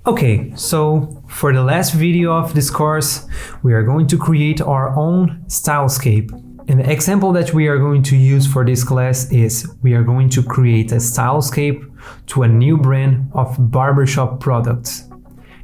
Okay, so for the last video of this course, we are going to create our own stylescape. And the example that we are going to use for this class is we are going to create a stylescape to a new brand of barbershop products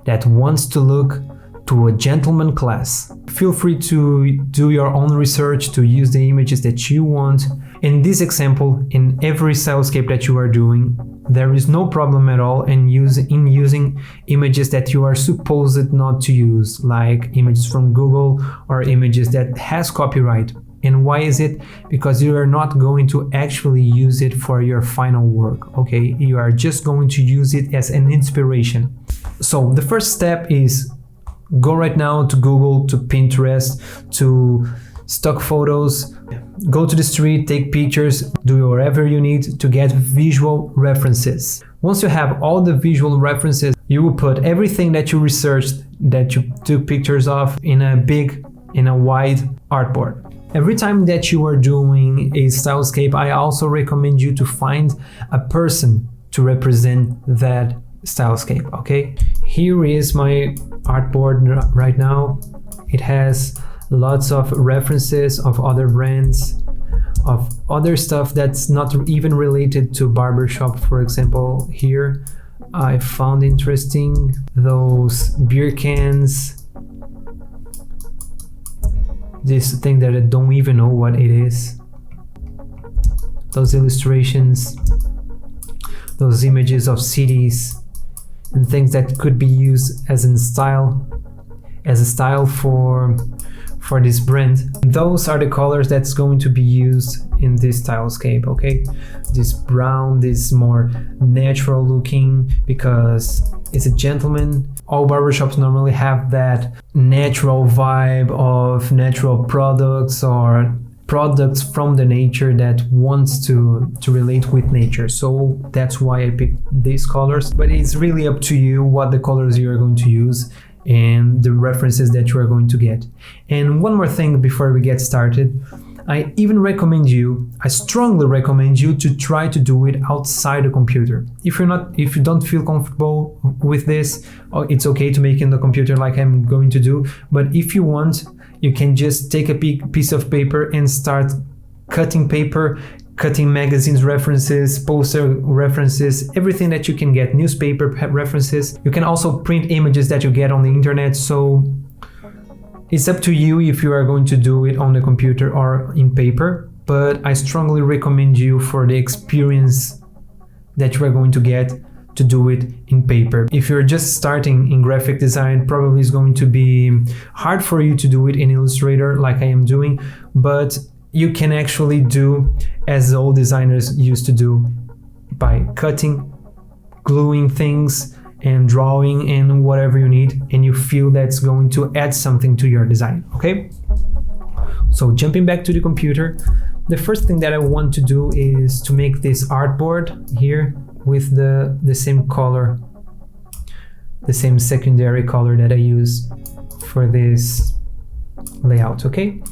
that wants to look to a gentleman class. Feel free to do your own research to use the images that you want. In this example, in every stylescape that you are doing, there is no problem at all in using images that you are supposed not to use, like images from Google or images that has copyright. And why is it? Because you are not going to actually use it for your final work, okay? You are just going to use it as an inspiration. So the first step is go right now to Google, to Pinterest, to stock photos, go to the street, take pictures, do whatever you need to get visual references. Once you have all the visual references, you will put everything that you researched, that you took pictures of in a wide artboard. Every time that you are doing a stylescape, I also recommend you to find a person to represent that stylescape, okay? Here is my artboard right now. It has lots of references of other brands, of other stuff that's not even related to barbershop. For example, here I found interesting those beer cans, this thing that I don't even know what it is, those illustrations, those images of cities and things that could be used as a style for this brand. Those are the colors that's going to be used in this stylescape, okay? This brown, this more natural looking, because it's a gentleman. All barbershops normally have that natural vibe of natural products or products from the nature that wants to relate with nature. So that's why I picked these colors, but it's really up to you what the colors you are going to use and the references that you are going to get. And one more thing before we get started, I strongly recommend you to try to do it outside the computer. If you don't feel comfortable with this, it's okay to make in the computer like I'm going to do, but if you want, you can just take a piece of paper and start cutting paper, cutting magazines references, poster references, everything that you can get, newspaper references. You can also print images that you get on the internet. So it's up to you if you are going to do it on the computer or in paper, but I strongly recommend you, for the experience that you are going to get, to do it in paper. If you're just starting in graphic design, probably it's going to be hard for you to do it in Illustrator like I am doing, but you can actually do as old designers used to do, by cutting, gluing things, and drawing and whatever you need, and you feel that's going to add something to your design, okay? So jumping back to the computer, the first thing that I want to do is to make this artboard here with the same color, the same secondary color that I use for this layout, okay?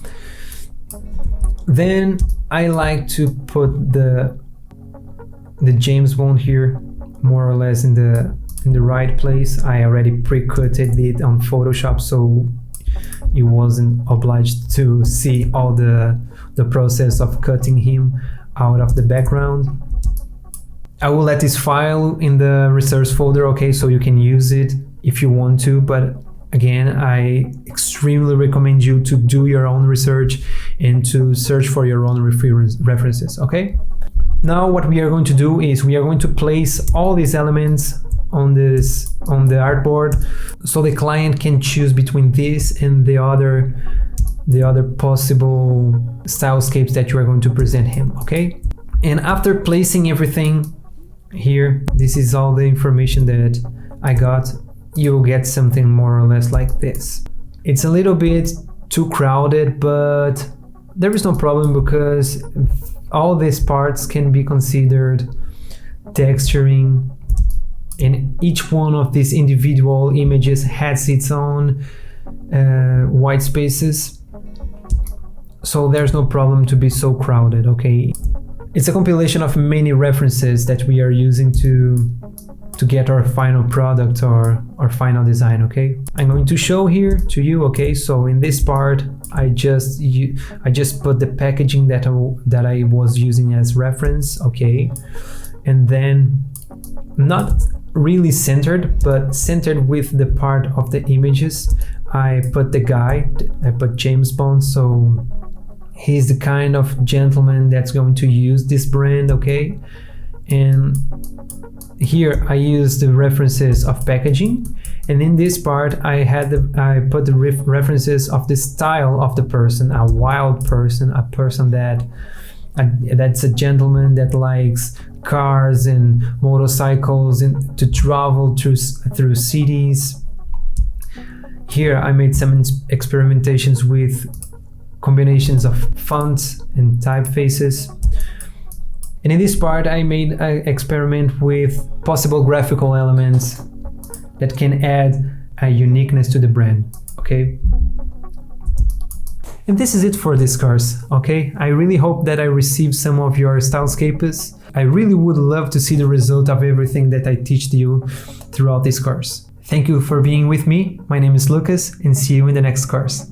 Then I like to put the James Bond here more or less in the right place. I already pre-cutted it on Photoshop, so you wasn't obliged to see all the process of cutting him out of the background. I will let this file in the resource folder, okay, so you can use it if you want to, but again, I extremely recommend you to do your own research and to search for your own references, okay? Now what we are going to do is we are going to place all these elements on the artboard, so the client can choose between this and the other possible stylescapes that you are going to present him, okay? And after placing everything here, this is all the information that I got, you'll get something more or less like this. It's a little bit too crowded, but there is no problem because all these parts can be considered texturing, and each one of these individual images has its own white spaces, so there's no problem to be so crowded, okay? It's a compilation of many references that we are using to get our final product or our final design. Okay, I'm going to show here to you. Okay, so in this part I just put the packaging that I was using as reference. Okay, and then not really centered, but centered with the part of the images, I put the guy, I put James Bond, so he's the kind of gentleman that's going to use this brand. Okay, and here I use the references of packaging, and in this part I put the references of the style of the person, a wild person, a person that's a gentleman that likes cars and motorcycles and to travel through cities. Here I made some experimentations with combinations of fonts and typefaces. And in this part I made an experiment with possible graphical elements that can add a uniqueness to the brand. Okay, and this is it for this course. Okay, I really hope that I received some of your stylescapes. I really would love to see the result of everything that I teach you throughout this course. Thank you for being with me. My name is Lucas, and see you in the next course.